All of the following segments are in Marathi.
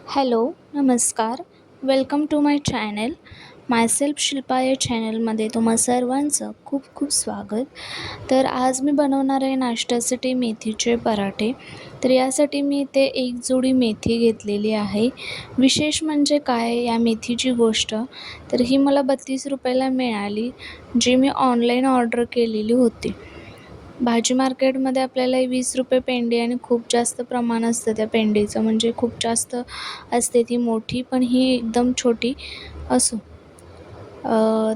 हॅलो, नमस्कार. Welcome to my channel. Myself Shilpa या चॅनलमध्ये तुम्हा सर्वांचं खूप खूप स्वागत. तर आज मी बनवणार आहे नाश्त्यासाठी मेथीचे पराठे. तर यासाठी मी इथे एक जोडी मेथी घेतलेली आहे. विशेष म्हणजे काय या मेथीची गोष्ट, तर ही मला ₹32 मिळाली, जी मी ऑनलाईन ऑर्डर केलेली होती. भाजी मार्केटमध्ये आपल्याला ₹20 पेंडी आणि खूप जास्त प्रमाण असतं त्या पेंडीचं, म्हणजे खूप जास्त असते ती मोठी, पण ही एकदम छोटी असो.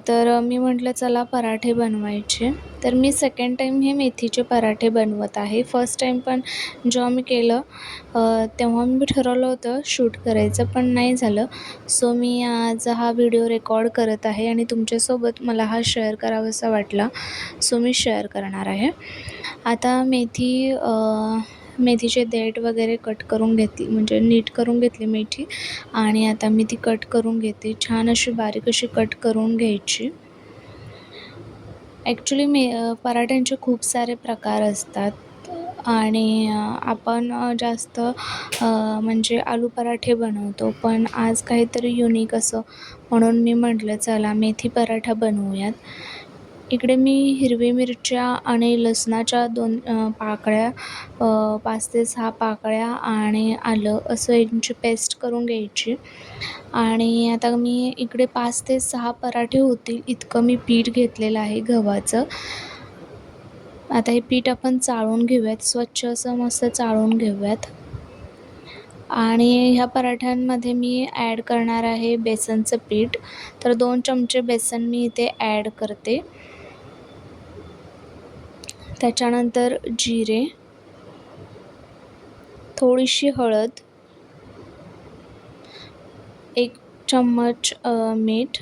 तर मी म्हटलं चला पराठे बनवायचे. तर मी सेकंड टाईम हे मेथीचे पराठे बनवत आहे. फर्स्ट टाईम पण जेव्हा मी केलं तेव्हा मी ठरवलं होतं शूट करायचं, पण नाही झालं. सो मी आज हा व्हिडिओ रेकॉर्ड करत आहे आणि तुमच्यासोबत मला हा शेअर करावासा वाटला, सो मी शेअर करणार आहे. आता मेथीचे देठ वगैरे कट करून घेतली, म्हणजे नीट करून घेतली मेथी आणि आता मी ती कट करून घेते. छान अशी बारीक अशी कट करून घ्यायची. ॲक्च्युली पराठ्यांचे खूप सारे प्रकार असतात आणि आपण जास्त म्हणजे आलू पराठे बनवतो, पण आज काहीतरी युनिक असं म्हणून मी म्हटलं चला मेथी पराठा बनवूयात. इकडे मी हिरवी मिरच्या आणि लसणाच्या 2 पाकळ्या, 5 ते 6 पाकळ्या आणि आलं असं यांची पेस्ट करून घ्यायची. आणि आता मी इकडे 5 ते 6 पराठे होतील इतकं मी पीठ घेतलेलं आहे गव्हाचं. आता हे पीठ आपण चाळून घेऊयात, स्वच्छ असं मस्त चाळून घेऊयात. आणि ह्या पराठ्यांमध्ये मी ॲड करणार आहे बेसनचं पीठ. तर 2 चमचे बेसन मी इथे ॲड करते. त्याच्यानंतर जिरे, थोडीशी हळद, 1 चम्मच मीठ,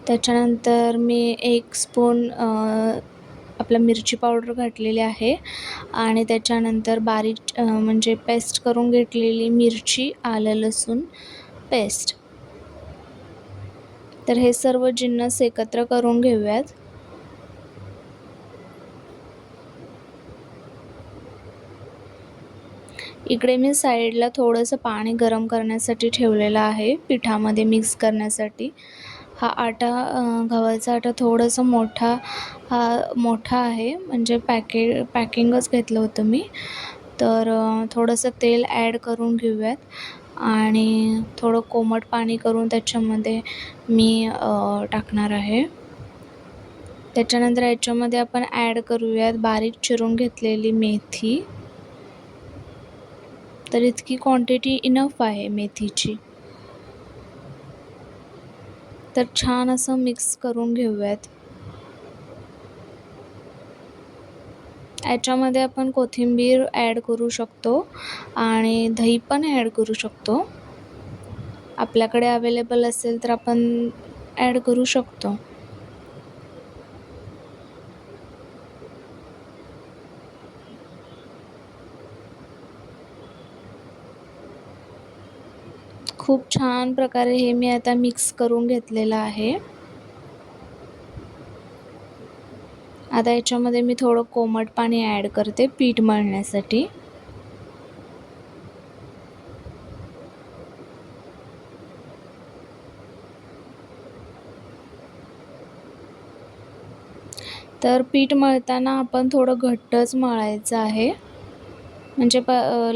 त्याच्यानंतर मी 1 स्पून आपलं मिरची पावडर घातलेली आहे आणि त्याच्यानंतर बारीक म्हणजे पेस्ट करून घेतलेली मिरची, आलं लसूण पेस्ट. तर हे सर्व जिन्नस एकत्र करून घेऊयात. इकडे मी साईडला थोडंसं पाणी गरम करण्यासाठी ठेवलेलं आहे पिठामध्ये मिक्स करण्यासाठी. हा आटा गव्हाचा आटा थोडासा मोठा आहे, म्हणजे पॅकिंगच घेतलं होतं मी. तर थोडंसं तेल ॲड करून घेऊयात आणि थोडं कोमट पाणी करून त्याच्यामध्ये मी टाकणार आहे. त्याच्यानंतर याच्यामध्ये आपण ॲड करूयात बारीक चिरून घेतलेली मेथी. तर इतकी क्वांटिटी इनफ आहे मेथीची. तर छान असं मिक्स करून घेऊयात. याच्यामध्ये आपण कोथिंबीर ॲड करू शकतो आणि दही पण ॲड करू शकतो. आपल्याकडे अवेलेबल असेल तर आपण ॲड करू शकतो. खूप छान प्रकारे हे मी आता मिक्स करून घेतलेलं आहे. आता याच्यामध्ये मी थोडं कोमट पाणी ॲड करते पीठ मळण्यासाठी. तर पीठ मळताना आपण थोडं घट्टच मळायचं आहे, म्हणजे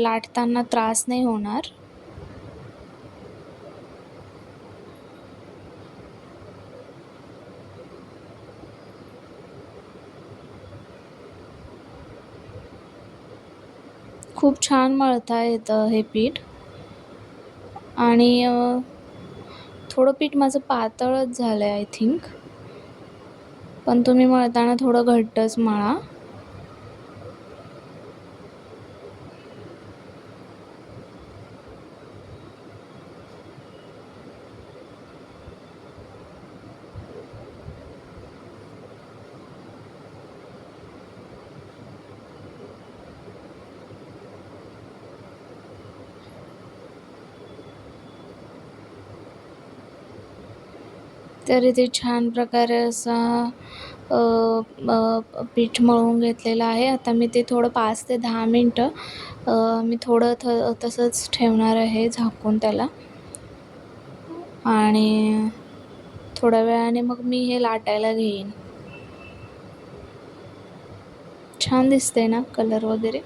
लाटताना त्रास नाही होणार. खूप छान मळता येतं हे पीठ आणि थोडं पीठ माझं पातळच झालं आहे आय थिंक, पण तुम्ही मळताना थोडं घट्टच मळा. तर इथे छान प्रकारे असा पीठ मळून घेतलेलं आहे. आता मी ते थोडं 5 ते 10 मिनटं मी थोडं तसंच ठेवणार आहे झाकून त्याला. आणि थोड्या वेळाने मग मी हे लाटायला घेईन. छान दिसते ना कलर वगैरे.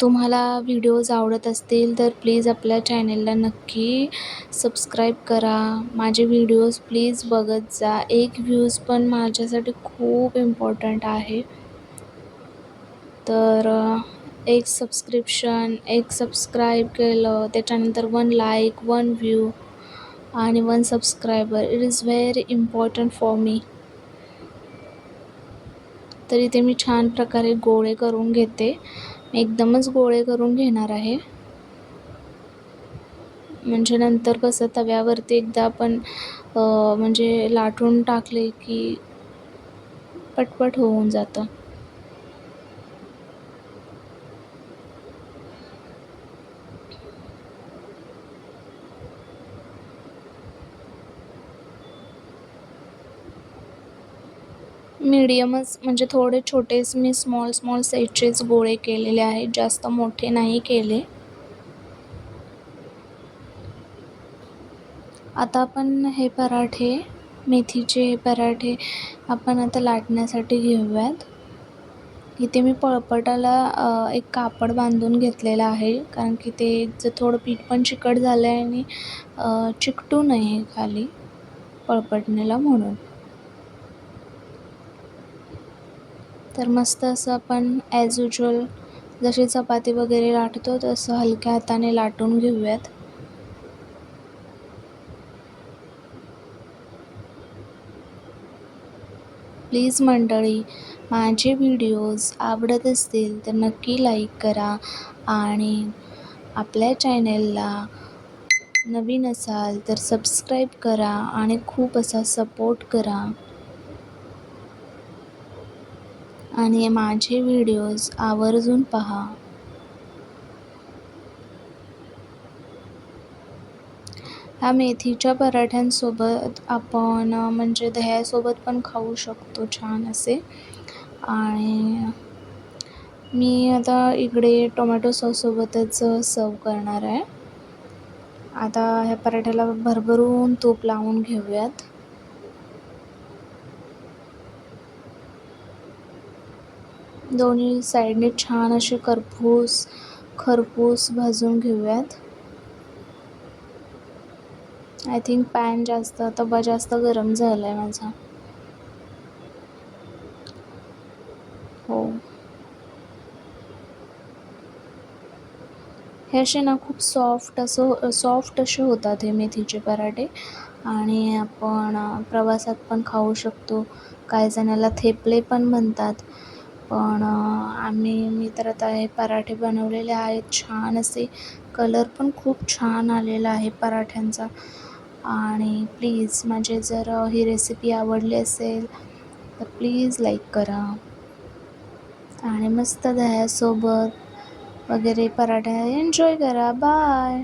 तुम्हाला व्हिडिओज आवडत असतील तर प्लीज आपल्या चॅनेलला नक्की सबस्क्राईब करा. माझे व्हिडिओज प्लीज बघत जा. एक व्ह्यूज पण माझ्यासाठी खूप इम्पॉर्टंट आहे. तर एक सबस्क्रिप्शन, एक सबस्क्राईब केलं, त्याच्यानंतर 1 लाईक, 1 व्ह्यू आणि 1 subscriber. It is very important for me. तर इथे मी छान प्रकारे गोळे करून घेते. एकदमच गोळे करून घेणार आहे, म्हणजे नंतर कसं तव्यावरती एकदा आपण म्हणजे लाटून टाकले की पटपट होऊन जातं. मीडियमच, म्हणजे थोडे छोटेच मी स्मॉल साईजचेच गोळे केलेले आहेत, जास्त मोठे नाही केले. आता आपण हे पराठे, मेथीचे पराठे आपण आता लाटण्यासाठी घेऊयात. इथे मी पळपटाला एक कापड बांधून घेतलेलं आहे, कारण की ते जर थोडं पीठ पण चिकट झालं आहे आणि चिकटू नये खाली पळपटणीला म्हणून. तर मस्त असं आपण ॲज युज्युअल जशी चपाती वगैरे लाटतो तसं हलक्या हाताने लाटून घेऊयात. प्लीज मंडळी, माझे व्हिडिओज आवडत असतील तर नक्की लाईक करा आणि आपल्या चॅनेलला नवीन असाल तर सबस्क्राईब करा आणि खूप असा सपोर्ट करा आणि माझे व्हिडिओज आवर्जून पहा. ह्या मेथीच्या पराठ्यांसोबत आपण म्हणजे दह्यासोबत पण खाऊ शकतो छान असे. आणि मी आता इकडे टोमॅटो सॉससोबतच सर्व करणार आहे. आता ह्या पराठ्याला भरभरून तूप लावून घेऊयात. दोन्ही साईडने छान असे खरपूस भाजून घेऊयात. आय थिंक तवा जास्त गरम झाला आहे माझा. हो, हे असे ना खूप सॉफ्ट असे होतात हे मेथीचे पराठे. आणि आपण प्रवासात पण खाऊ शकतो. काही जणाला थेपले पण म्हणतात. पण मी तर आता हे पराठे बनवलेले आहेत छान असे. कलर पण खूप छान आलेला आहे पराठ्यांचा. आणि प्लीज माझे जर ही रेसिपी आवडली असेल तर प्लीज लाईक करा आणि मस्त दह्यासोबत वगैरे पराठा एन्जॉय करा. बाय.